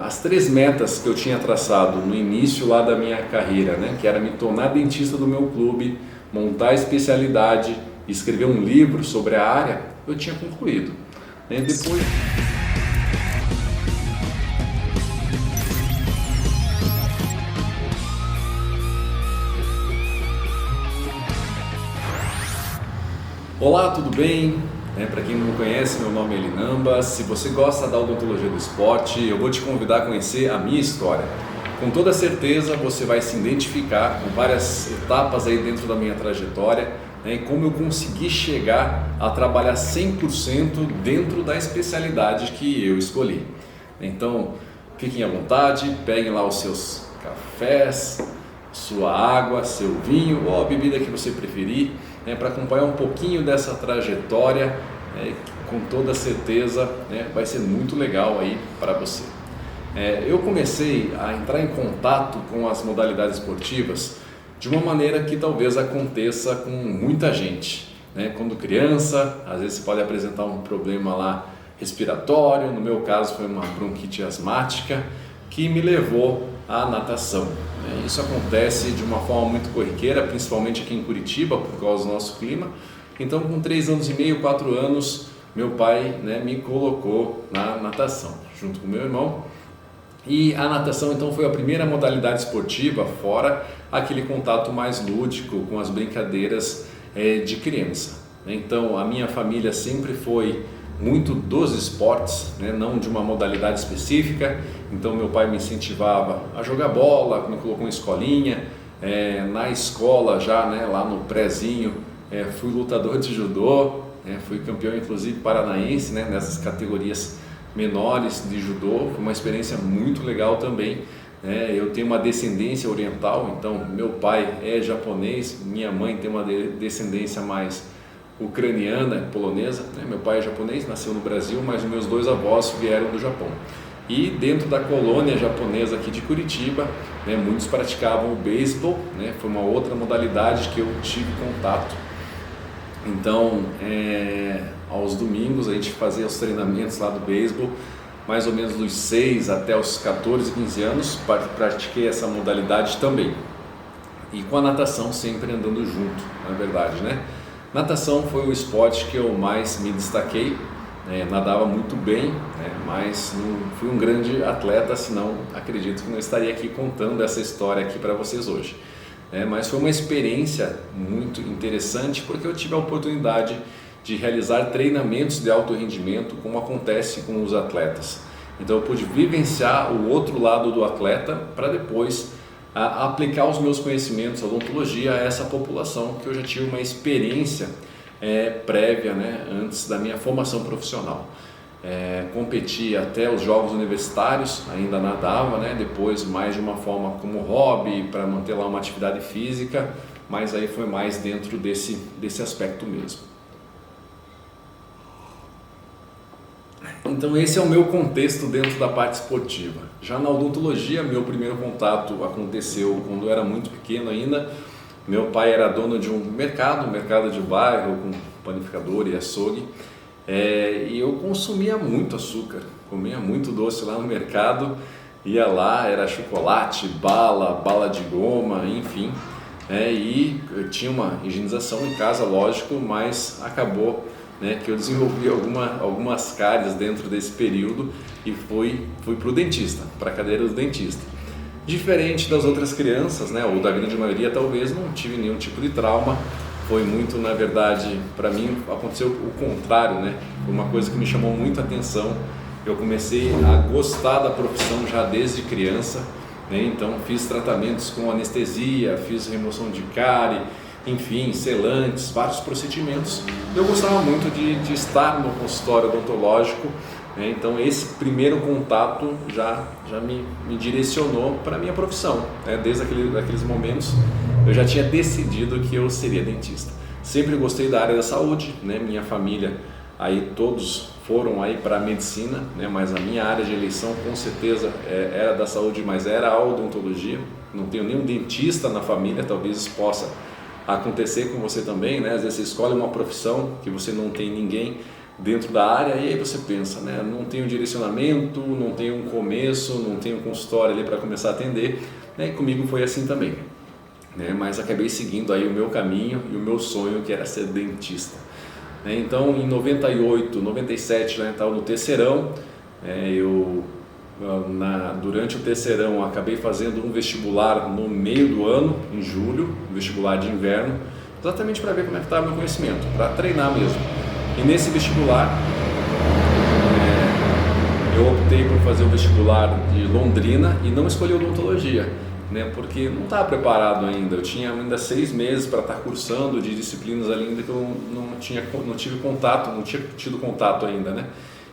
as 3 metas que eu tinha traçado no início lá da minha carreira, né, que era me tornar dentista do meu clube, montar a especialidade, escrever um livro sobre a área, eu tinha concluído. Né? Depois... Olá, tudo bem? Para quem não me conhece, meu nome é Elinambas. Se você gosta da odontologia do esporte, eu vou te convidar a conhecer a minha história. Com toda certeza você vai se identificar com várias etapas aí dentro da minha trajetória, né, e como eu consegui chegar a trabalhar 100% dentro da especialidade que eu escolhi. Então, fiquem à vontade, peguem lá os seus cafés, sua água, seu vinho ou a bebida que você preferir, né, para acompanhar um pouquinho dessa trajetória, que com toda certeza, né, vai ser muito legal aí para você. Eu comecei a entrar em contato com as modalidades esportivas de uma maneira que talvez aconteça com muita gente, né? Quando criança, às vezes você pode apresentar um problema lá respiratório, no meu caso foi uma bronquite asmática que me levou à natação. Isso acontece de uma forma muito corriqueira, principalmente aqui em Curitiba, por causa do nosso clima. Então, com 3 anos e meio, 4 anos, meu pai, né, me colocou na natação, junto com meu irmão. E a natação, então, foi a primeira modalidade esportiva, fora aquele contato mais lúdico, com as brincadeiras de criança. Então, a minha família sempre foi muito dos esportes, né? Não de uma modalidade específica. Então meu pai me incentivava a jogar bola, me colocou em escolinha, na escola já, né, lá no prézinho, fui lutador de judô, fui campeão inclusive paranaense, né, nessas categorias menores de judô. Foi uma experiência muito legal também. Eu tenho uma descendência oriental, então meu pai é japonês, minha mãe tem uma descendência mais ucraniana, polonesa, né? Meu pai é japonês, nasceu no Brasil, mas os meus 2 avós vieram do Japão. E dentro da colônia japonesa aqui de Curitiba, né, muitos praticavam o beisebol, né? Foi uma outra modalidade que eu tive contato. Então, aos domingos a gente fazia os treinamentos lá do beisebol, mais ou menos dos 6 até os 14, 15 anos, pratiquei essa modalidade também. E com a natação sempre andando junto, na verdade, né? Natação foi o esporte que eu mais me destaquei, nadava muito bem, né, mas não fui um grande atleta, senão acredito que não estaria aqui contando essa história aqui para vocês hoje. Mas foi uma experiência muito interessante porque eu tive a oportunidade de realizar treinamentos de alto rendimento, como acontece com os atletas. Então eu pude vivenciar o outro lado do atleta para depois aplicar os meus conhecimentos, a odontologia, a essa população que eu já tive uma experiência prévia, né, antes da minha formação profissional. Competi até os jogos universitários, ainda nadava, né, depois mais de uma forma como hobby, para manter lá uma atividade física, mas aí foi mais dentro desse aspecto mesmo. Então esse é o meu contexto dentro da parte esportiva. Já na odontologia, meu primeiro contato aconteceu quando eu era muito pequeno ainda. Meu pai era dono de um mercado de bairro, com panificador e açougue, e eu consumia muito açúcar, comia muito doce lá no mercado, ia lá, era chocolate, bala de goma, enfim, e eu tinha uma higienização em casa, lógico, mas acabou, né, que eu desenvolvi algumas cáries dentro desse período e fui para o dentista, para a cadeira do dentista. Diferente das outras crianças, né, ou da grande maioria, talvez não tive nenhum tipo de trauma. Foi muito, na verdade, para mim aconteceu o contrário, né? Foi uma coisa que me chamou muito a atenção. Eu comecei a gostar da profissão já desde criança, né? Então fiz tratamentos com anestesia, fiz remoção de cárie, enfim, selantes, vários procedimentos. Eu gostava muito de estar no consultório odontológico, né? Então esse primeiro contato já me direcionou para a minha profissão, né? Desde aqueles momentos eu já tinha decidido que eu seria dentista. Sempre gostei da área da saúde, né? Minha família, aí todos foram aí para a medicina, né? Mas a minha área de eleição com certeza era da saúde, mas era a odontologia. Não tenho nenhum dentista na família, talvez isso possa acontecer com você também, né? Às vezes você escolhe uma profissão que você não tem ninguém dentro da área, e aí você pensa, né? Não tenho direcionamento, não tenho um começo, não tenho um consultório ali para começar a atender, né? E comigo foi assim também, né? Mas acabei seguindo aí o meu caminho e o meu sonho, que era ser dentista, né? Então em 98, 97, né, estava no terceirão, durante o terceirão acabei fazendo um vestibular no meio do ano, em julho, um vestibular de inverno, exatamente para ver como é que estava o meu conhecimento, para treinar mesmo. E nesse vestibular eu optei por fazer o vestibular de Londrina e não escolhi odontologia, né, porque não estava preparado ainda. Eu tinha ainda 6 meses para estar cursando de disciplinas ali ainda que eu não tive contato, não tinha tido contato ainda, né?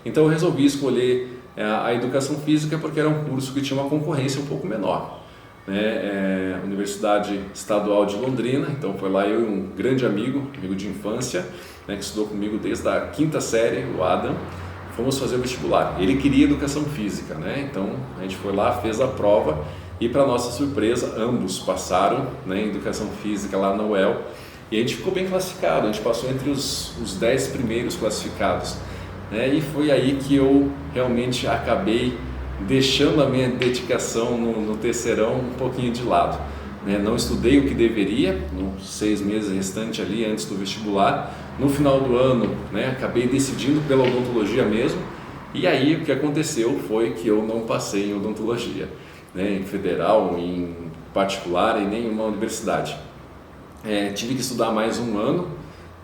Então eu resolvi escolher a educação física porque era um curso que tinha uma concorrência um pouco menor, né? Universidade Estadual de Londrina. Então foi lá eu e um grande amigo de infância, né, que estudou comigo desde a 5ª série, o Adam. Fomos fazer o vestibular. Ele queria educação física, né? Então a gente foi lá, fez a prova e, para nossa surpresa, ambos passaram, né, em educação física lá na UEL, e a gente ficou bem classificado. A gente passou entre os 10 primeiros classificados, né? E foi aí que eu realmente acabei deixando a minha dedicação no terceirão um pouquinho de lado, né? Não estudei o que deveria nos 6 meses restantes ali antes do vestibular. No final do ano, né, acabei decidindo pela odontologia mesmo, e aí o que aconteceu foi que eu não passei em odontologia, né, em federal, em particular, em nenhuma universidade. Tive que estudar mais um ano,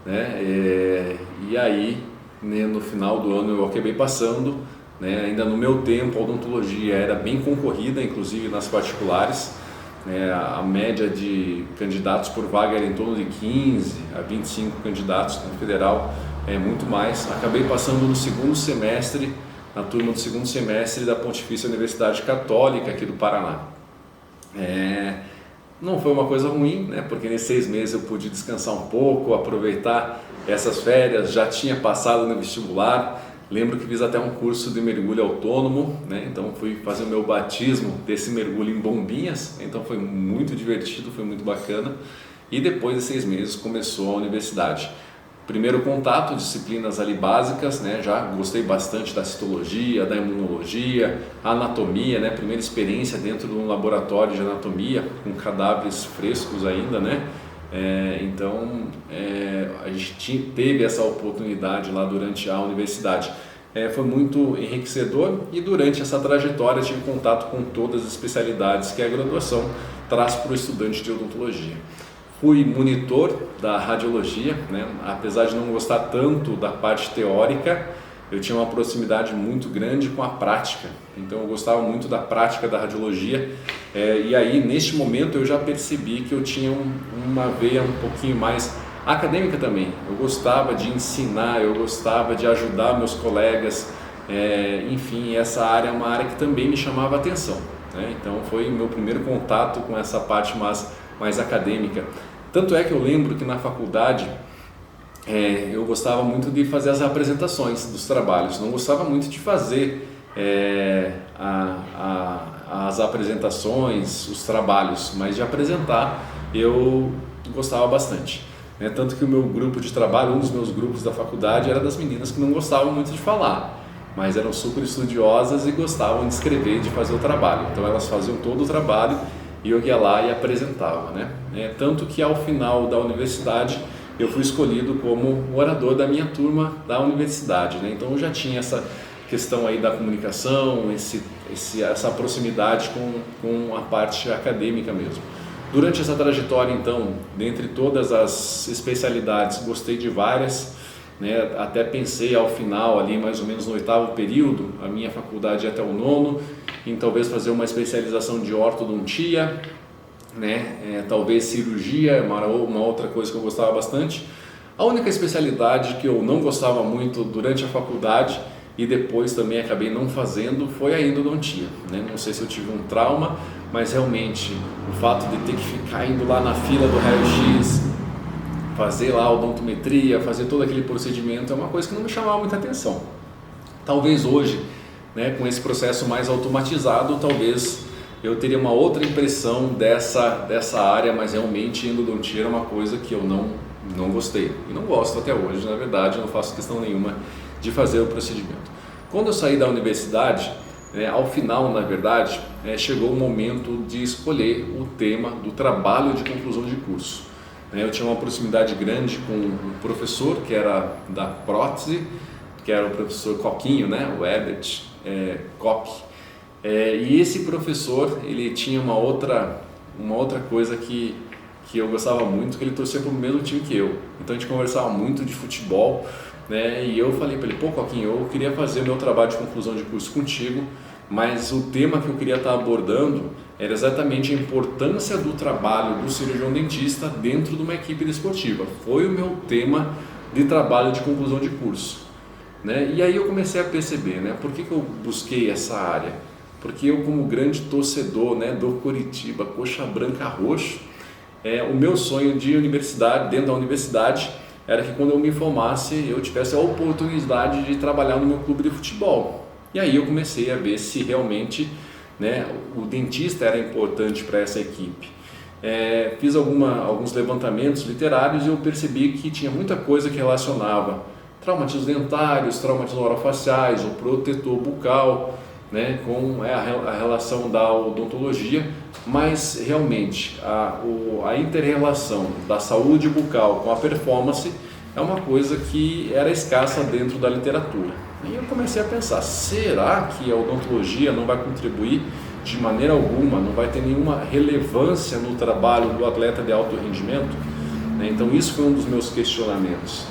né, e aí, né, no final do ano eu acabei passando, né. Ainda no meu tempo a odontologia era bem concorrida, inclusive nas particulares. A média de candidatos por vaga era em torno de 15 a 25 candidatos, no federal é muito mais. Acabei passando no segundo semestre, na turma do segundo semestre da Pontifícia Universidade Católica aqui do Paraná. Não foi uma coisa ruim, né, porque nesses 6 meses eu pude descansar um pouco, aproveitar essas férias, já tinha passado no vestibular. Lembro que fiz até um curso de mergulho autônomo, né? Então fui fazer o meu batismo desse mergulho em Bombinhas, então foi muito divertido, foi muito bacana. E depois de 6 meses começou a universidade. Primeiro contato, disciplinas ali básicas, né? Já gostei bastante da citologia, da imunologia, anatomia, né? Primeira experiência dentro de um laboratório de anatomia, com cadáveres frescos ainda, né? Então a gente teve essa oportunidade lá durante a universidade. Foi muito enriquecedor, e durante essa trajetória tive contato com todas as especialidades que a graduação traz para o estudante de odontologia. Fui monitor da radiologia, né? Apesar de não gostar tanto da parte teórica, eu tinha uma proximidade muito grande com a prática, então eu gostava muito da prática da radiologia, e aí neste momento eu já percebi que eu tinha uma veia um pouquinho mais acadêmica também. Eu gostava de ensinar, eu gostava de ajudar meus colegas, enfim, essa área é uma área que também me chamava a atenção, né? Então foi o meu primeiro contato com essa parte mais acadêmica. Tanto é que eu lembro que na faculdade eu gostava muito de fazer as apresentações dos trabalhos, não gostava muito de fazer as apresentações, os trabalhos, mas de apresentar eu gostava bastante, né? Tanto que o meu grupo de trabalho, um dos meus grupos da faculdade, era das meninas que não gostavam muito de falar, mas eram super estudiosas e gostavam de escrever e de fazer o trabalho. Então elas faziam todo o trabalho e eu ia lá e apresentava, né? Tanto que ao final da universidade eu fui escolhido como orador da minha turma da universidade, né? Então eu já tinha essa questão aí da comunicação, essa proximidade com a parte acadêmica mesmo. Durante essa trajetória, então, dentre todas as especialidades, gostei de várias, né? Até pensei ao final ali, mais ou menos no 8º período, a minha faculdade ia até o 9º, em talvez fazer uma especialização de ortodontia, né? Talvez cirurgia, uma outra coisa que eu gostava bastante. A única especialidade que eu não gostava muito durante a faculdade e depois também acabei não fazendo foi a endodontia, né? Não sei se eu tive um trauma, mas realmente o fato de ter que ficar indo lá na fila do raio-x, fazer lá a odontometria, fazer todo aquele procedimento é uma coisa que não me chamava muita atenção. Talvez hoje, né, com esse processo mais automatizado, talvez eu teria uma outra impressão dessa área, mas realmente endodontia era uma coisa que eu não gostei e não gosto até hoje. Na verdade, eu não faço questão nenhuma de fazer o procedimento. Quando eu saí da universidade, ao final, na verdade, chegou o momento de escolher o tema do trabalho de conclusão de curso. Eu tinha uma proximidade grande com um professor que era da prótese, que era o professor Coquinho, o Herbert Koch. E esse professor, ele tinha uma outra coisa que eu gostava muito, que ele torcia para o mesmo time que eu. Então a gente conversava muito de futebol, e eu falei para ele, pô Coquinho, eu queria fazer o meu trabalho de conclusão de curso contigo, mas o tema que eu queria estar abordando era exatamente a importância do trabalho do cirurgião dentista dentro de uma equipe desportiva. Foi o meu tema de trabalho de conclusão de curso. E aí eu comecei a perceber, por que eu busquei essa área? Porque eu, como grande torcedor do Coritiba, coxa branca roxo, o meu sonho de universidade, dentro da universidade, era que quando eu me formasse eu tivesse a oportunidade de trabalhar no meu clube de futebol. E aí eu comecei a ver se realmente o dentista era importante para essa equipe. Fiz alguns levantamentos literários e eu percebi que tinha muita coisa que relacionava traumatismos dentários, traumatismos orofaciais, o protetor bucal, com a relação da odontologia, mas realmente a inter-relação da saúde bucal com a performance é uma coisa que era escassa dentro da literatura. E eu comecei a pensar, será que a odontologia não vai contribuir de maneira alguma, não vai ter nenhuma relevância no trabalho do atleta de alto rendimento? Então isso foi um dos meus questionamentos.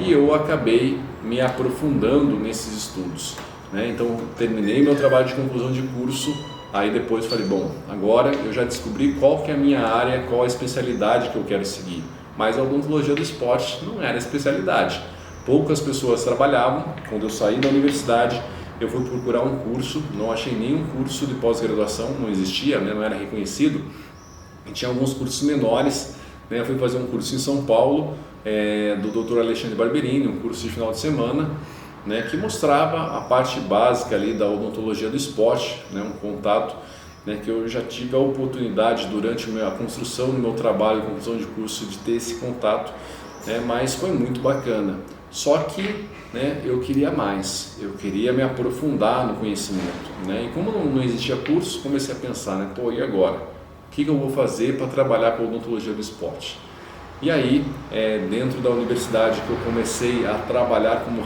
E eu acabei me aprofundando nesses estudos. Então terminei meu trabalho de conclusão de curso, aí depois falei, bom, agora eu já descobri qual que é a minha área, qual a especialidade que eu quero seguir. Mas a odontologia do esporte não era a especialidade. Poucas pessoas trabalhavam. Quando eu saí da universidade, eu fui procurar um curso, não achei nenhum curso de pós-graduação, não existia, não era reconhecido. E tinha alguns cursos menores, eu fui fazer um curso em São Paulo, do Dr. Alexandre Barberini, um curso de final de semana, que mostrava a parte básica ali da odontologia do esporte, um contato que eu já tive a oportunidade durante a construção do meu trabalho, conclusão de curso, de ter esse contato, mas foi muito bacana. Só que eu queria mais, eu queria me aprofundar no conhecimento, e como não existia curso, comecei a pensar, e agora? O que eu vou fazer para trabalhar com a odontologia do esporte? E aí, dentro da universidade que eu comecei a trabalhar como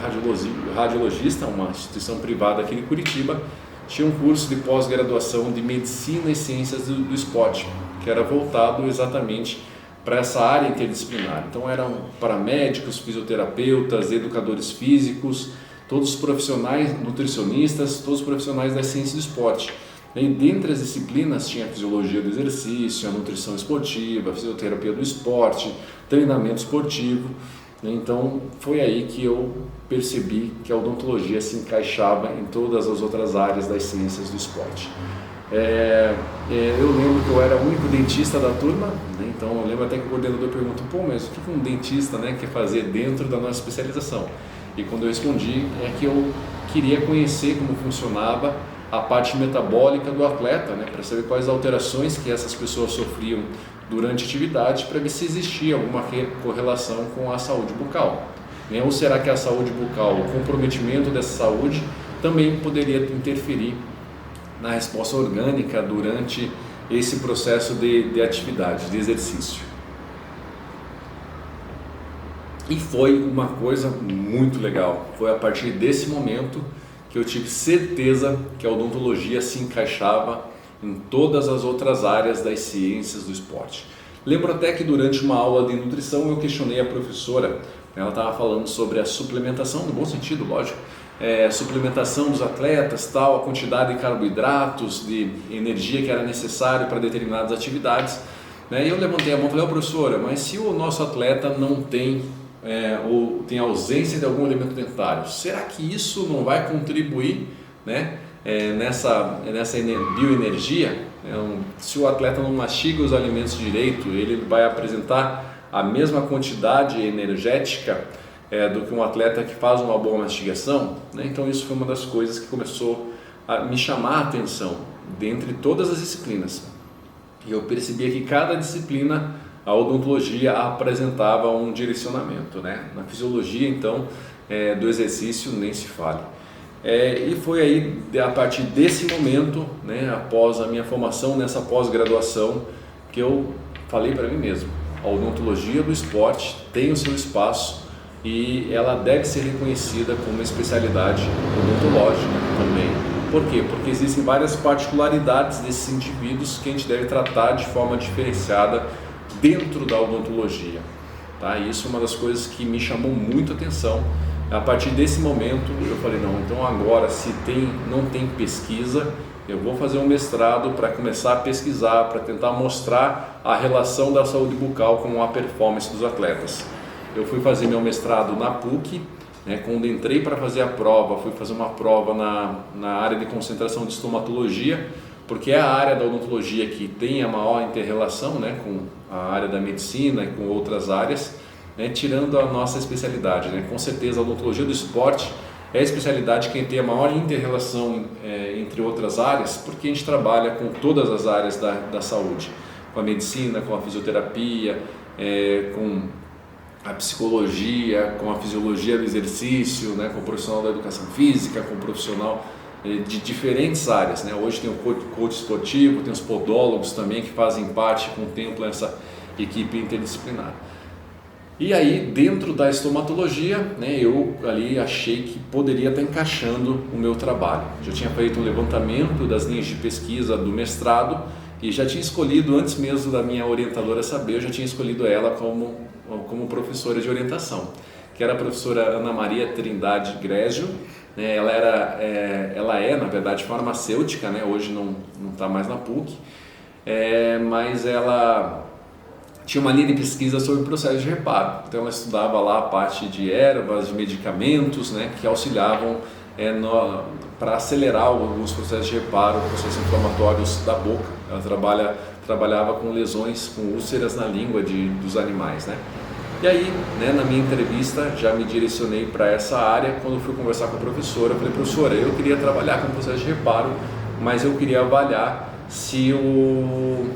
radiologista, uma instituição privada aqui em Curitiba, tinha um curso de pós-graduação de Medicina e Ciências do Esporte, que era voltado exatamente para essa área interdisciplinar. Então eram paramédicos, fisioterapeutas, educadores físicos, todos os profissionais, nutricionistas, todos os profissionais da ciência do esporte. E dentre as disciplinas tinha a fisiologia do exercício, a nutrição esportiva, a fisioterapia do esporte, treinamento esportivo. Então foi aí que eu percebi que a odontologia se encaixava em todas as outras áreas das ciências do esporte. Eu lembro que eu era o único dentista da turma, então eu lembro até que o coordenador perguntou, mas o que um dentista quer fazer dentro da nossa especialização? E quando eu respondi, que eu queria conhecer como funcionava a parte metabólica do atleta, para saber quais alterações que essas pessoas sofriam durante a atividade, para ver se existia alguma correlação com a saúde bucal. Ou será que a saúde bucal, o comprometimento dessa saúde, também poderia interferir na resposta orgânica durante esse processo de atividade, de exercício. E foi uma coisa muito legal. Foi a partir desse momento que eu tive certeza que a odontologia se encaixava em todas as outras áreas das ciências do esporte. Lembro até que durante uma aula de nutrição eu questionei a professora, ela estava falando sobre a suplementação, no bom sentido, lógico, suplementação dos atletas, a quantidade de carboidratos, de energia que era necessário para determinadas atividades. E eu levantei a mão e falei, professora, mas se o nosso atleta não tem ou tem ausência de algum elemento dentário, será que isso não vai contribuir nessa bioenergia? Se o atleta não mastiga os alimentos direito, ele vai apresentar a mesma quantidade energética do que um atleta que faz uma boa mastigação? Então isso foi uma das coisas que começou a me chamar a atenção dentre todas as disciplinas. E eu percebia que cada disciplina, a odontologia apresentava um direcionamento. Na fisiologia, então, do exercício nem se fale. E foi aí, a partir desse momento, né, após a minha formação nessa pós-graduação, que eu falei para mim mesmo: a odontologia do esporte tem o seu espaço e ela deve ser reconhecida como uma especialidade odontológica também. Por quê? Porque existem várias particularidades desses indivíduos que a gente deve tratar de forma diferenciada dentro da odontologia. Tá? Isso é uma das coisas que me chamou muito a atenção. A partir desse momento eu falei: não, então agora se não tem pesquisa, eu vou fazer um mestrado para começar a pesquisar, para tentar mostrar a relação da saúde bucal com a performance dos atletas. Eu fui fazer meu mestrado na PUC, né, quando entrei para fazer a prova, fui fazer uma prova na área de concentração de estomatologia, porque é a área da odontologia que tem a maior inter-relação, né, com a área da medicina e com outras áreas, né, tirando a nossa especialidade, né. Com certeza a odontologia do esporte é a especialidade que tem a maior inter-relação entre outras áreas, porque a gente trabalha com todas as áreas da saúde, com a medicina, com a fisioterapia, com a psicologia, com a fisiologia do exercício, né, com o profissional da educação física, com o profissional de diferentes áreas, né. Hoje tem o coach esportivo, tem os podólogos também que fazem parte, contemplam essa equipe interdisciplinar. E aí, dentro da estomatologia, né, eu ali achei que poderia estar encaixando o meu trabalho. Já tinha feito um levantamento das linhas de pesquisa do mestrado e já tinha escolhido, antes mesmo da minha orientadora saber, eu já tinha escolhido ela como professora de orientação, que era a professora Ana Maria Trindade Grégio, né. Ela é, na verdade, farmacêutica, né, hoje não está mais na PUC, mas ela tinha uma linha de pesquisa sobre o processo de reparo. Então ela estudava lá a parte de ervas, de medicamentos, né, que auxiliavam para acelerar alguns processos de reparo, processos inflamatórios da boca. Ela trabalhava com lesões, com úlceras na língua dos animais, né? E aí, né, na minha entrevista, já me direcionei para essa área. Quando fui conversar com a professora, eu falei: professora, eu queria trabalhar com processo de reparo, mas eu queria avaliar se o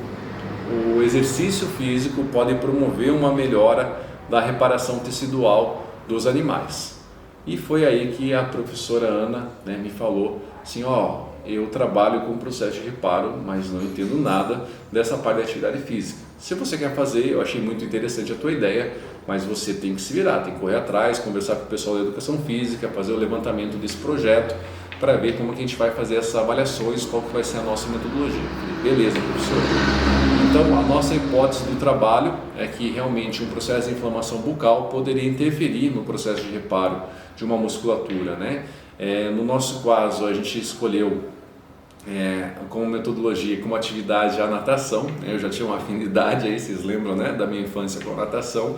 exercício físico pode promover uma melhora da reparação tecidual dos animais. E foi aí que a professora Ana, né, me falou assim: eu trabalho com processo de reparo, mas não entendo nada dessa parte da atividade física. Se você quer fazer, eu achei muito interessante a tua ideia, mas você tem que se virar, tem que correr atrás, conversar com o pessoal da educação física, fazer o levantamento desse projeto para ver como que a gente vai fazer essas avaliações, qual que vai ser a nossa metodologia. Beleza, professor. Então, a nossa hipótese do trabalho é que realmente um processo de inflamação bucal poderia interferir no processo de reparo de uma musculatura, né? No nosso caso, a gente escolheu como metodologia, como atividade, a natação. Eu já tinha uma afinidade aí, vocês lembram, né, da minha infância com a natação,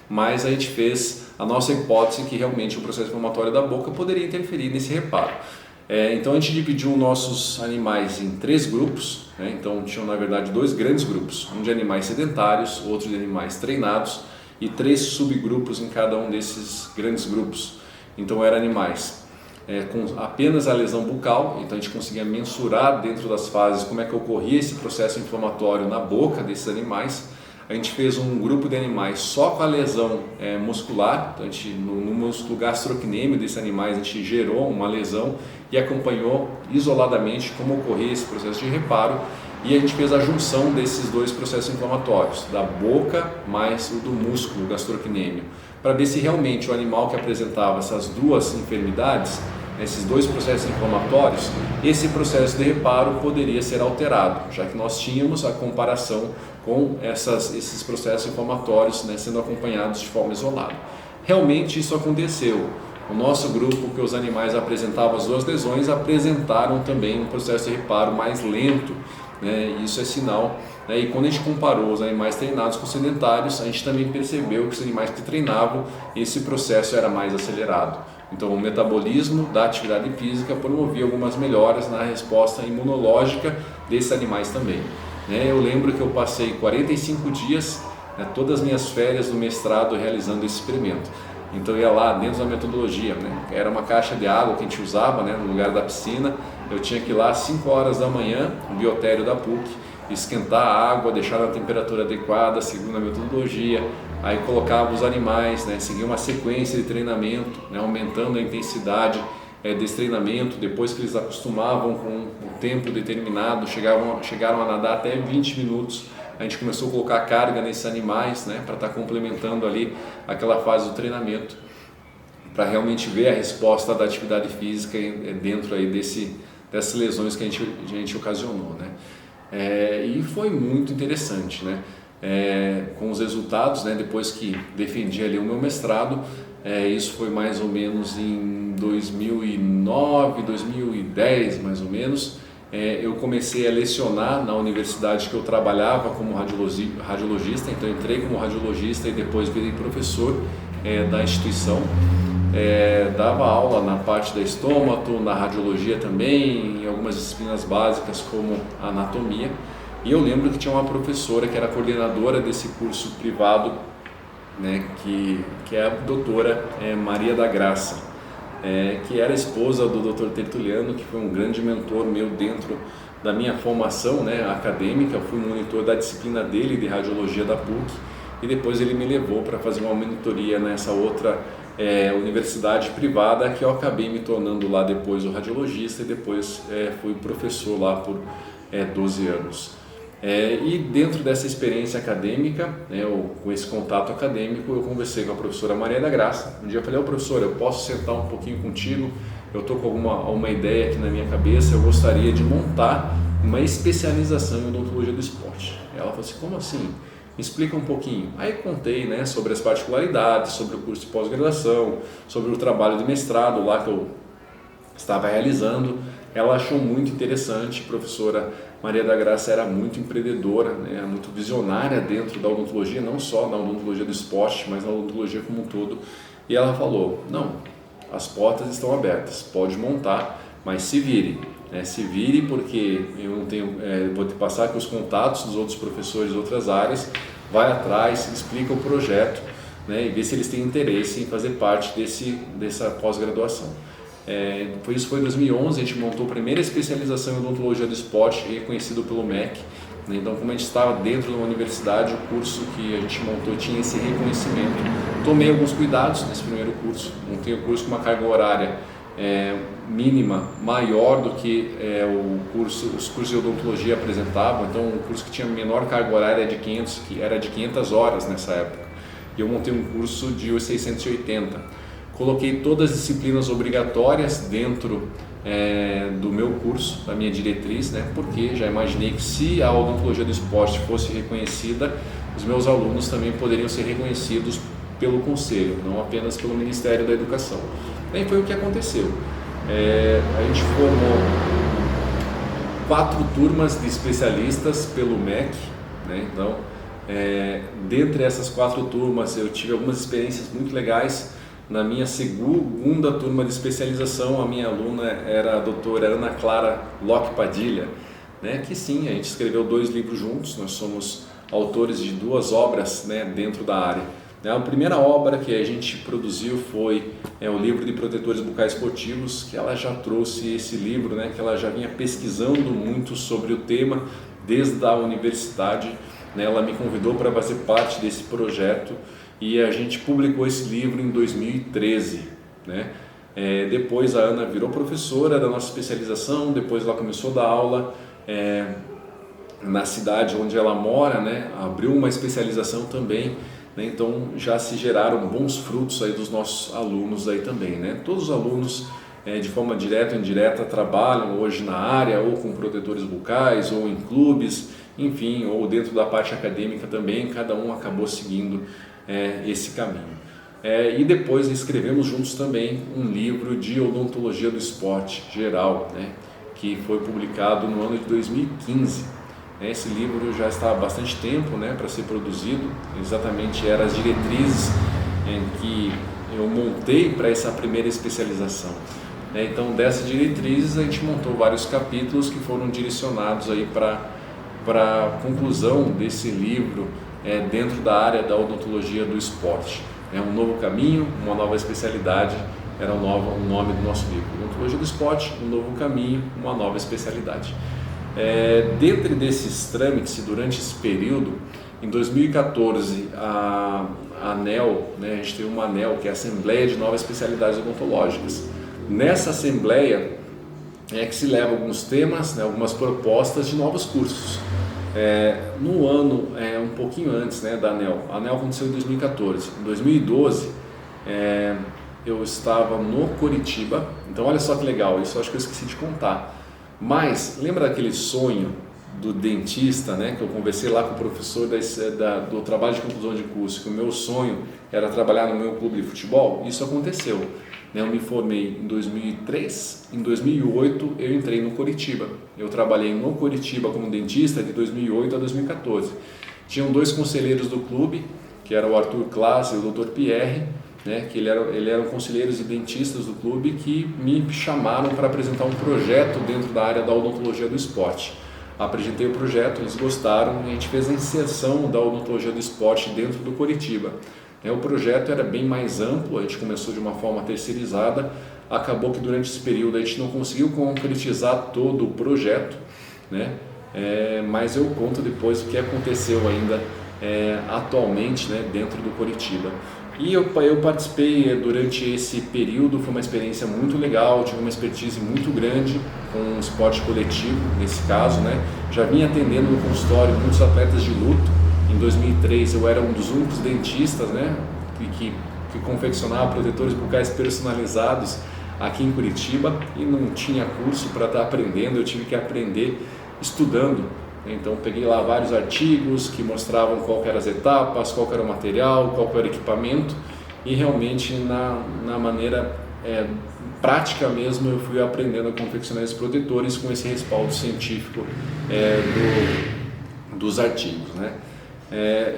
mas a gente fez a nossa hipótese que realmente o processo inflamatório da boca poderia interferir nesse reparo. Então a gente dividiu nossos animais em 3 grupos, né? Então tinham na verdade 2 grandes grupos, um de animais sedentários, outro de animais treinados e 3 subgrupos em cada um desses grandes grupos. Então eram animais com apenas a lesão bucal, então a gente conseguia mensurar dentro das fases como é que ocorria esse processo inflamatório na boca desses animais. A gente fez um grupo de animais só com a lesão muscular, então a gente, no músculo gastrocnêmio desses animais a gente gerou uma lesão e acompanhou isoladamente como ocorria esse processo de reparo, e a gente fez a junção desses 2 processos inflamatórios, da boca mais o do músculo gastrocnêmio, para ver se realmente o animal que apresentava essas 2 enfermidades, esses 2 processos inflamatórios, esse processo de reparo poderia ser alterado, já que nós tínhamos a comparação com esses processos inflamatórios, né, sendo acompanhados de forma isolada. Realmente isso aconteceu. O nosso grupo, que os animais apresentavam as 2 lesões, apresentaram também um processo de reparo mais lento, né, isso é sinal. Né, e quando a gente comparou os animais treinados com os sedentários, a gente também percebeu que os animais que treinavam, esse processo era mais acelerado. Então o metabolismo da atividade física promovia algumas melhoras na resposta imunológica desses animais também. Eu lembro que eu passei 45 dias, todas as minhas férias do mestrado realizando esse experimento. Então eu ia lá dentro da metodologia, era uma caixa de água que a gente usava, no lugar da piscina. Eu tinha que ir lá às 5 horas da manhã, no biotério da PUC, esquentar a água, deixar na temperatura adequada, segundo a metodologia, aí colocava os animais, né, seguia uma sequência de treinamento, né, aumentando a intensidade desse treinamento. Depois que eles acostumavam com um tempo determinado, chegaram a nadar até 20 minutos, a gente começou a colocar carga nesses animais, né, para estar complementando ali aquela fase do treinamento, para realmente ver a resposta da atividade física dentro aí dessas lesões que a gente ocasionou, né. E foi muito interessante, né, com os resultados, né, depois que defendi ali o meu mestrado. Isso foi mais ou menos em 2009, 2010 mais ou menos. Eu comecei a lecionar na universidade que eu trabalhava como radiologista, então entrei como radiologista e depois virei professor da instituição. Dava aula na parte da estômato, na radiologia também, em algumas disciplinas básicas como anatomia. E eu lembro que tinha uma professora que era coordenadora desse curso privado, né, que é a doutora Maria da Graça, que era esposa do Dr. Tertuliano, que foi um grande mentor meu dentro da minha formação, né, acadêmica. Eu fui monitor da disciplina dele de radiologia da PUC e depois ele me levou para fazer uma monitoria nessa outra universidade privada, que eu acabei me tornando lá depois o radiologista e depois fui professor lá por 12 anos. E dentro dessa experiência acadêmica, com esse contato acadêmico, eu conversei com a professora Maria da Graça. Um dia eu falei: professora, eu posso sentar um pouquinho contigo? Eu estou com uma ideia aqui na minha cabeça, eu gostaria de montar uma especialização em odontologia do esporte. Ela falou assim: como assim? Me explica um pouquinho. Aí contei, né, sobre as particularidades, sobre o curso de pós-graduação, sobre o trabalho de mestrado lá que eu estava realizando. Ela achou muito interessante. A professora Maria da Graça era muito empreendedora, né, muito visionária dentro da odontologia, não só na odontologia do esporte, mas na odontologia como um todo. E ela falou: não, as portas estão abertas, pode montar, mas se vire. Se vire, porque eu não tenho, vou te passar aqui os contatos dos outros professores de outras áreas, vai atrás, explica o projeto, né, e vê se eles têm interesse em fazer parte dessa pós-graduação. Isso foi em 2011, a gente montou a primeira especialização em odontologia do esporte, reconhecido pelo MEC. Então, como a gente estava dentro de uma universidade, o curso que a gente montou tinha esse reconhecimento. Tomei alguns cuidados nesse primeiro curso, montei o curso com uma carga horária mínima maior do que os cursos de odontologia apresentavam. Então, um curso que tinha menor carga horária era de 500 horas nessa época, e eu montei um curso de 680. Coloquei todas as disciplinas obrigatórias dentro do meu curso, da minha diretriz, né, porque já imaginei que se a odontologia do esporte fosse reconhecida, os meus alunos também poderiam ser reconhecidos pelo Conselho, não apenas pelo Ministério da Educação. E foi o que aconteceu. A gente formou 4 turmas de especialistas pelo MEC, né? Então, dentre essas 4 turmas, eu tive algumas experiências muito legais. Na minha segunda turma de especialização, a minha aluna era a doutora Ana Clara Locke Padilha, né? Que sim, a gente escreveu 2 livros juntos. Nós somos autores de 2 obras, né, dentro da área. A primeira obra que a gente produziu foi o livro de protetores bucais esportivos, que ela já trouxe esse livro, né, que ela já vinha pesquisando muito sobre o tema desde a universidade, né. Ela me convidou para fazer parte desse projeto e a gente publicou esse livro em 2013, né. Depois a Ana virou professora da nossa especialização, depois ela começou a dar aula na cidade onde ela mora, né, abriu uma especialização também. Então já se geraram bons frutos aí dos nossos alunos aí também, né? Todos os alunos de forma direta ou indireta trabalham hoje na área, ou com protetores bucais, ou em clubes, enfim, ou dentro da parte acadêmica também. Cada um acabou seguindo esse caminho. E depois escrevemos juntos também um livro de odontologia do esporte geral, né, que foi publicado no ano de 2015. Esse livro já está há bastante tempo, né, para ser produzido. Exatamente eram as diretrizes que eu montei para essa primeira especialização. Então, dessas diretrizes a gente montou vários capítulos que foram direcionados aí para a conclusão desse livro dentro da área da odontologia do esporte. Um novo caminho, uma nova especialidade, era o nome do nosso livro. Odontologia do esporte, um novo caminho, uma nova especialidade. Dentro desses trâmites, durante esse período, Em 2014, a ANEL, né, a gente tem uma ANEL, que é a Assembleia de Novas Especialidades Odontológicas. Nessa Assembleia é que se leva alguns temas, né, algumas propostas de novos cursos. No ano, um pouquinho antes, né, da ANEL, a ANEL aconteceu em 2014. Em 2012, eu estava no Coritiba, então olha só que legal, isso eu acho que eu esqueci de contar. Mas lembra daquele sonho do dentista, né, que eu conversei lá com o professor do trabalho de conclusão de curso, que o meu sonho era trabalhar no meu clube de futebol? Isso aconteceu. Eu me formei em 2003, em 2008 eu entrei no Coritiba. Eu trabalhei no Coritiba como dentista de 2008 a 2014. Tinham dois conselheiros do clube, que era o Arthur Klaas e o Dr. Pierre, né, que eles eram conselheiros e dentistas do clube, que me chamaram para apresentar um projeto dentro da área da odontologia do esporte. Apresentei o projeto, eles gostaram e a gente fez a inserção da odontologia do esporte dentro do Coritiba. O projeto era bem mais amplo, a gente começou de uma forma terceirizada, acabou que durante esse período a gente não conseguiu concretizar todo o projeto, né? Mas eu conto depois o que aconteceu ainda atualmente, né, dentro do Coritiba. E eu participei durante esse período, foi uma experiência muito legal, tive uma expertise muito grande com o esporte coletivo, nesse caso, né? Já vinha atendendo no consultório muitos atletas de luto. Em 2003 eu era um dos únicos dentistas, né, que confeccionava protetores bucais personalizados aqui em Curitiba e não tinha curso para estar aprendendo, eu tive que aprender estudando. Então peguei lá vários artigos que mostravam qual que eram as etapas, qual que era o material, qual que era o equipamento e realmente na maneira prática mesmo eu fui aprendendo a confeccionar esses protetores com esse respaldo científico dos artigos, né?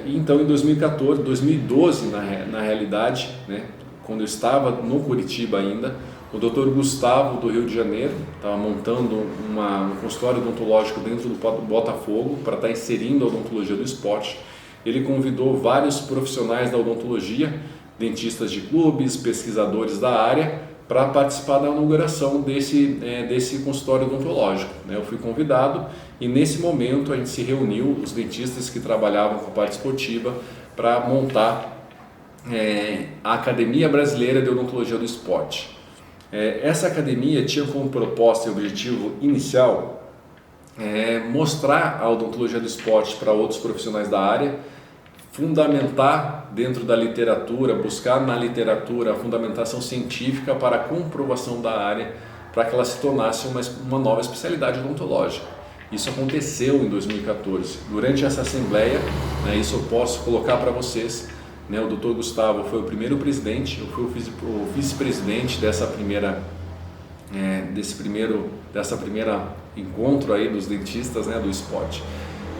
Então em 2014, 2012 na realidade, né, quando eu estava no Curitiba ainda, o Dr. Gustavo do Rio de Janeiro estava montando um consultório odontológico dentro do Botafogo para estar inserindo a odontologia do esporte. Ele convidou vários profissionais da odontologia, dentistas de clubes, pesquisadores da área, para participar da inauguração desse consultório odontológico. Eu fui convidado e nesse momento a gente se reuniu, os dentistas que trabalhavam com a parte esportiva, para montar a Academia Brasileira de Odontologia do Esporte. Essa academia tinha como proposta e objetivo inicial mostrar a odontologia do esporte para outros profissionais da área, fundamentar dentro da literatura, buscar na literatura a fundamentação científica para a comprovação da área, para que ela se tornasse uma nova especialidade odontológica. Isso aconteceu em 2014. Durante essa assembleia, isso eu posso colocar para vocês, o Dr. Gustavo foi o primeiro presidente, eu fui o vice-presidente dessa primeira encontro aí dos dentistas, do esporte.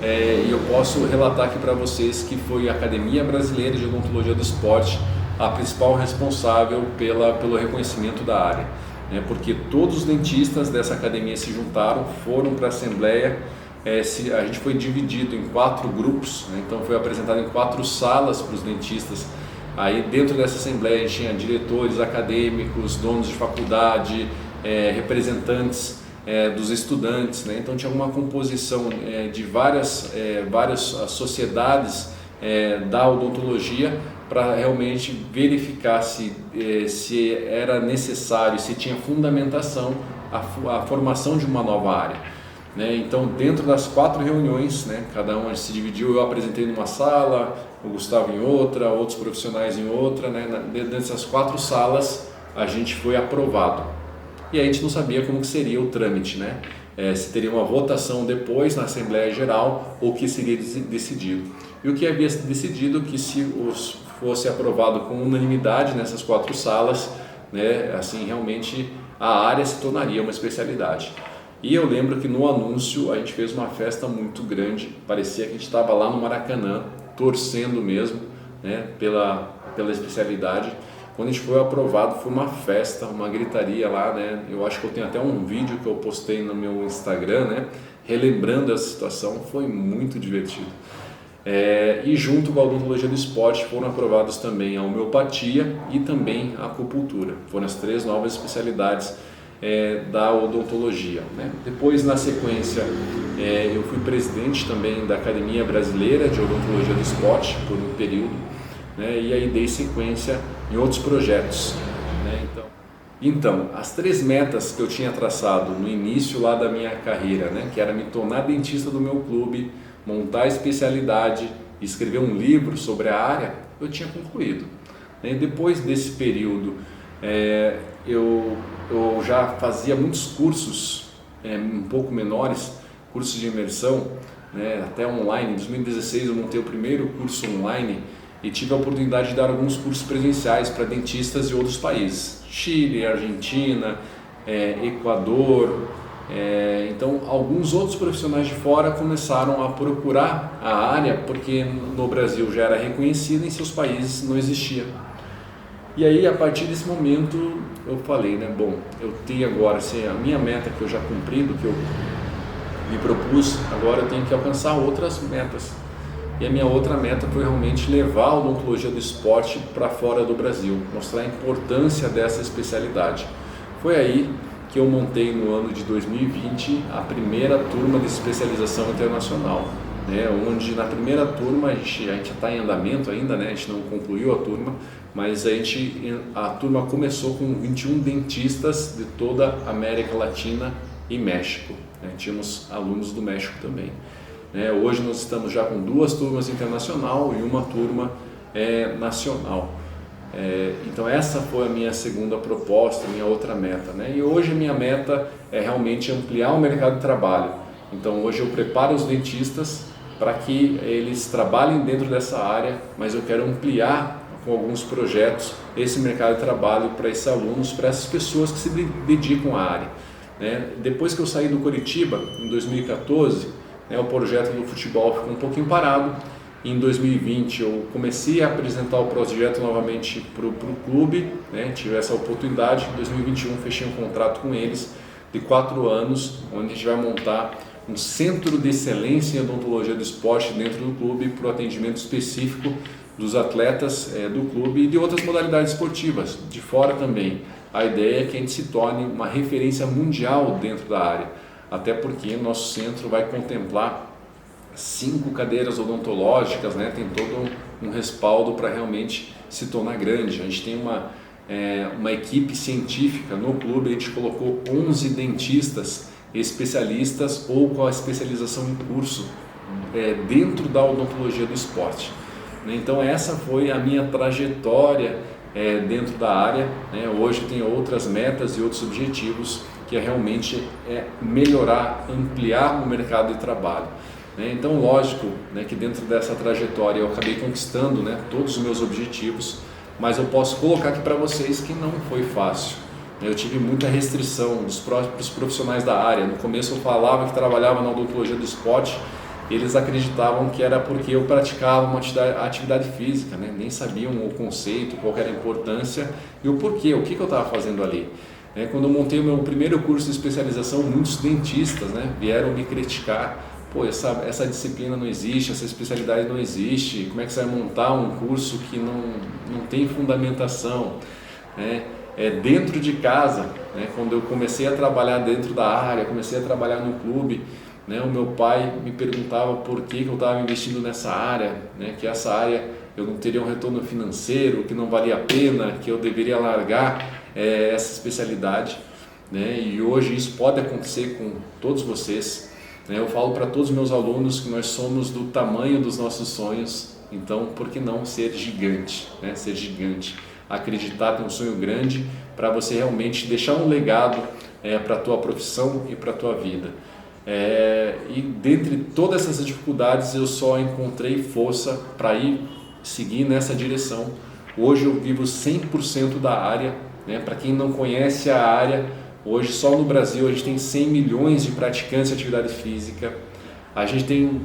E eu posso relatar aqui para vocês que foi a Academia Brasileira de Odontologia do Esporte a principal responsável pelo reconhecimento da área, porque todos os dentistas dessa academia se juntaram, foram para a Assembleia. A gente foi dividido em 4 grupos, então foi apresentado em 4 salas para os dentistas. Aí dentro dessa Assembleia a gente tinha diretores acadêmicos, donos de faculdade, representantes dos estudantes, então tinha uma composição de várias sociedades da odontologia para realmente verificar se era necessário, se tinha fundamentação a formação de uma nova área. Então dentro das 4 reuniões, cada um se dividiu, eu apresentei numa sala, o Gustavo em outra, outros profissionais em outra, dentro dessas 4 salas a gente foi aprovado. E a gente não sabia como que seria o trâmite, se teria uma votação depois na Assembleia Geral ou o que seria decidido. E o que havia decidido que se fosse aprovado com unanimidade nessas 4 salas, assim realmente a área se tornaria uma especialidade. E eu lembro que no anúncio a gente fez uma festa muito grande, parecia que a gente estava lá no Maracanã, torcendo mesmo pela especialidade. Quando a gente foi aprovado, foi uma festa, uma gritaria lá, Eu acho que eu tenho até um vídeo que eu postei no meu Instagram, relembrando essa situação, foi muito divertido. E junto com a odontologia do esporte foram aprovados também a homeopatia e também a acupuntura. Foram as 3 novas especialidades da odontologia, né? Depois, na sequência, eu fui presidente também da Academia Brasileira de Odontologia do Esporte por um período, né? E aí dei sequência em outros projetos, né? Então, as 3 metas que eu tinha traçado no início lá da minha carreira, né? Que era me tornar dentista do meu clube, montar a especialidade, escrever um livro sobre a área, eu tinha concluído, né? Depois desse período, eu já fazia muitos cursos um pouco menores, cursos de imersão, né, até online. Em 2016 eu montei o primeiro curso online e tive a oportunidade de dar alguns cursos presenciais para dentistas de outros países, Chile, Argentina, Equador. Então alguns outros profissionais de fora começaram a procurar a área porque no Brasil já era reconhecida e em seus países não existia. E aí, a partir desse momento, eu falei, né, bom, eu tenho agora, assim, a minha meta que eu já cumpri, do que eu me propus, agora eu tenho que alcançar outras metas. E a minha outra meta foi realmente levar a odontologia do esporte para fora do Brasil, mostrar a importância dessa especialidade. Foi aí que eu montei no ano de 2020 a primeira turma de especialização internacional, né, onde na primeira turma a gente está em andamento ainda, né, a gente não concluiu a turma, mas a turma começou com 21 dentistas de toda a América Latina e México, né? Tínhamos alunos do México também, né? Hoje nós estamos já com 2 turmas internacional e uma turma nacional. Então essa foi a minha segunda proposta, minha outra meta, né? E hoje a minha meta é realmente ampliar o mercado de trabalho. Então hoje eu preparo os dentistas para que eles trabalhem dentro dessa área, mas eu quero ampliar com alguns projetos esse mercado de trabalho para esses alunos, para essas pessoas que se dedicam à área, né? Depois que eu saí do Coritiba, em 2014, né, o projeto do futebol ficou um pouquinho parado. Em 2020 eu comecei a apresentar o projeto novamente para o clube, né? Tive essa oportunidade. Em 2021 fechei um contrato com eles de 4 anos, onde a gente vai montar um centro de excelência em odontologia do esporte dentro do clube para o atendimento específico dos atletas do clube e de outras modalidades esportivas, de fora também. A ideia é que a gente se torne uma referência mundial dentro da área, até porque nosso centro vai contemplar 5 cadeiras odontológicas, né? Tem todo um respaldo para realmente se tornar grande. A gente tem uma equipe científica no clube, a gente colocou 11 dentistas especialistas ou com a especialização em curso dentro da odontologia do esporte. Então essa foi a minha trajetória dentro da área, né? Hoje eu tenho outras metas e outros objetivos que é realmente melhorar, ampliar o mercado de trabalho, né? Então lógico, né, que dentro dessa trajetória eu acabei conquistando, né, todos os meus objetivos, mas eu posso colocar aqui para vocês que não foi fácil. Eu tive muita restrição dos próprios profissionais da área. No começo eu falava que trabalhava na odontologia do esporte, eles acreditavam que era porque eu praticava uma atividade física, né? Nem sabiam o conceito, qual era a importância e o porquê, o que eu estava fazendo ali. Quando eu montei o meu primeiro curso de especialização, muitos dentistas, né, vieram me criticar. Pô, essa disciplina não existe, essa especialidade não existe, como é que você vai montar um curso que não tem fundamentação, né? Dentro de casa, né, quando eu comecei a trabalhar dentro da área, comecei a trabalhar no clube, né, o meu pai me perguntava por que eu estava investindo nessa área, né, que essa área eu não teria um retorno financeiro, que não valia a pena, que eu deveria largar essa especialidade, né, e hoje isso pode acontecer com todos vocês, né. Eu falo para todos os meus alunos que nós somos do tamanho dos nossos sonhos, então por que não ser gigante, né, ser gigante? Acreditar, ter um sonho grande para você realmente deixar um legado para a tua profissão e para a tua vida. E dentre todas essas dificuldades eu só encontrei força para seguir nessa direção. Hoje eu vivo 100% da área, né? Para quem não conhece a área, hoje só no Brasil a gente tem 100 milhões de praticantes de atividade física. A gente tem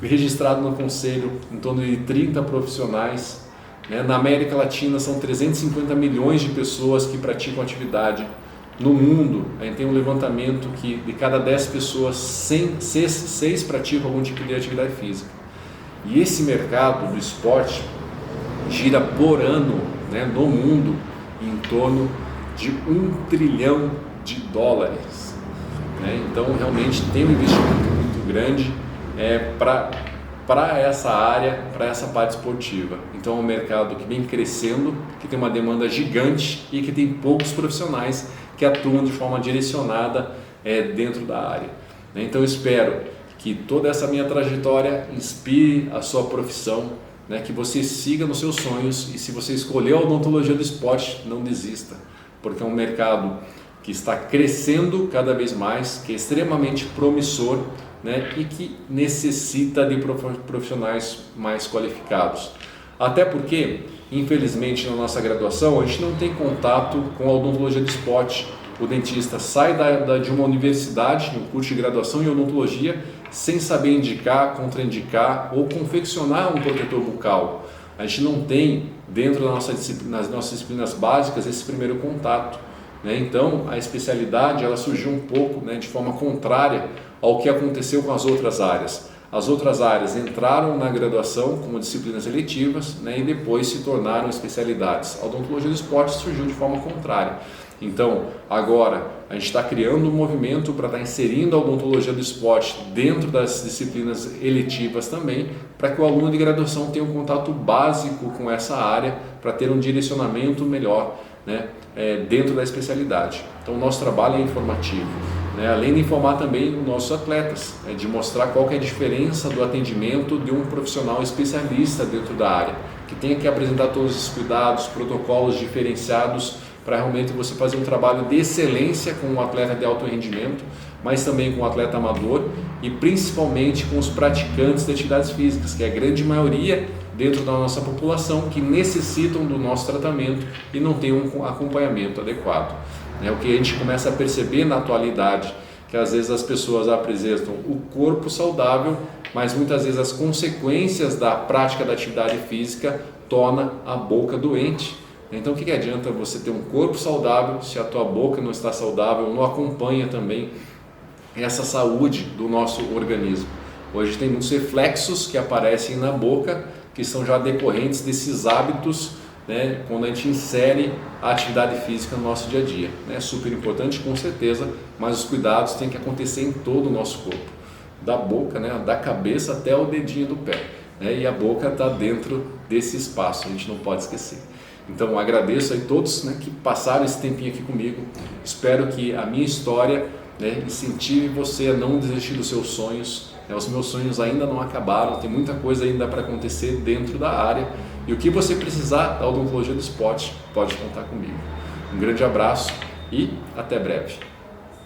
registrado no conselho em torno de 30 profissionais. Na América Latina são 350 milhões de pessoas que praticam atividade. No mundo, a gente tem um levantamento que de cada 10 pessoas, 6 praticam algum tipo de atividade física. E esse mercado do esporte gira por ano, né, no mundo em torno de 1 trilhão de dólares. Né? Então, realmente tem um investimento muito grande para essa área, para essa parte esportiva. Então, é um mercado que vem crescendo, que tem uma demanda gigante e que tem poucos profissionais que atuam de forma direcionada dentro da área. Então, eu espero que toda essa minha trajetória inspire a sua profissão, né? Que você siga nos seus sonhos, e se você escolheu a odontologia do esporte, não desista, porque é um mercado que está crescendo cada vez mais, que é extremamente promissor, né? E que necessita de profissionais mais qualificados. Até porque, infelizmente, na nossa graduação, a gente não tem contato com a odontologia do esporte. O dentista sai de uma universidade, de um curso de graduação em odontologia, sem saber indicar, contraindicar ou confeccionar um protetor bucal. A gente não tem, dentro das nossas disciplinas básicas, esse primeiro contato. Né? Então, a especialidade ela surgiu um pouco, né, de forma contrária ao que aconteceu com as outras áreas. As outras áreas entraram na graduação como disciplinas eletivas, né, e depois se tornaram especialidades. A odontologia do esporte surgiu de forma contrária. Então, agora a gente está criando um movimento para estar inserindo a odontologia do esporte dentro das disciplinas eletivas também, para que o aluno de graduação tenha um contato básico com essa área, para ter um direcionamento melhor, né, dentro da especialidade. Então, o nosso trabalho é informativo, né, além de informar também os nossos atletas, de mostrar qual que é a diferença do atendimento de um profissional especialista dentro da área, que tenha que apresentar todos os cuidados, protocolos diferenciados, para realmente você fazer um trabalho de excelência com um atleta de alto rendimento, mas também com o atleta amador e principalmente com os praticantes de atividades físicas, que é a grande maioria dentro da nossa população que necessitam do nosso tratamento e não tem um acompanhamento adequado. É o que a gente começa a perceber na atualidade, que às vezes as pessoas apresentam o corpo saudável, mas muitas vezes as consequências da prática da atividade física tornam a boca doente. Então, o que adianta você ter um corpo saudável se a tua boca não está saudável, não acompanha também essa saúde do nosso organismo? Hoje tem muitos reflexos que aparecem na boca, que são já decorrentes desses hábitos, né, quando a gente insere a atividade física no nosso dia a dia. É super importante, com certeza, mas os cuidados têm que acontecer em todo o nosso corpo, da boca, né, da cabeça até o dedinho do pé, né, e a boca está dentro desse espaço, a gente não pode esquecer. Então, agradeço a todos, né, que passaram esse tempinho aqui comigo. Espero que a minha história, né, incentive você a não desistir dos seus sonhos. Os meus sonhos ainda não acabaram, tem muita coisa ainda para acontecer dentro da área. E o que você precisar da odontologia do esporte, pode contar comigo. Um grande abraço e até breve.